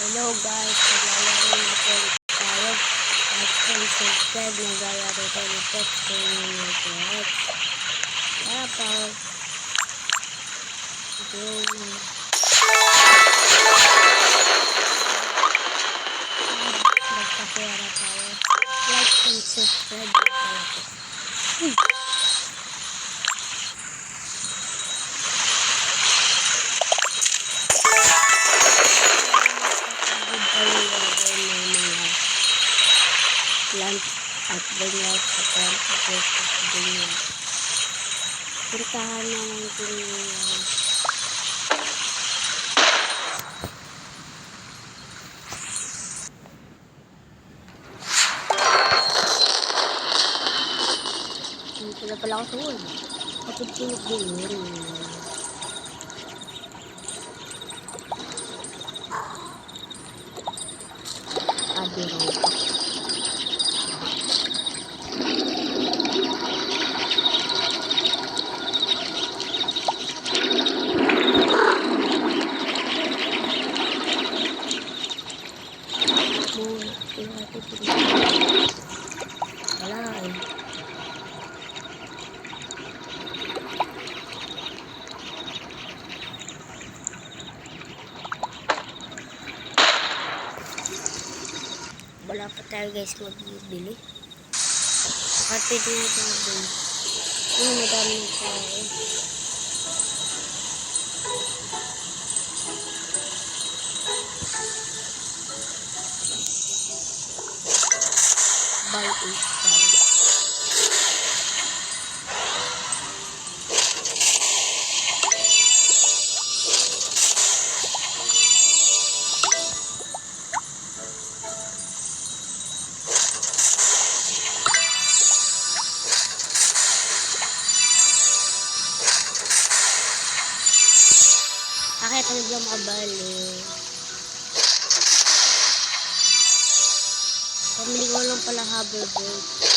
Hello guys, maglalaro na po tayo. Like and subscribe, maglalaro tayo ng Pet Training Network. Tara pa. Magpapera tayo. Like and subscribe tayo po. Plant at ganyan sa plant at ganyan. Puntahan na natin yung dito na pala ako sa wall. Kapag pinag-din yun. Abirong. Wala eh. Wala pa tayo guys magbibili. Kapit na ito doon. Madami na tayo. Buy 8 tayo. Bakit ano ba makabali? Pamili ko lang pala hoverboard.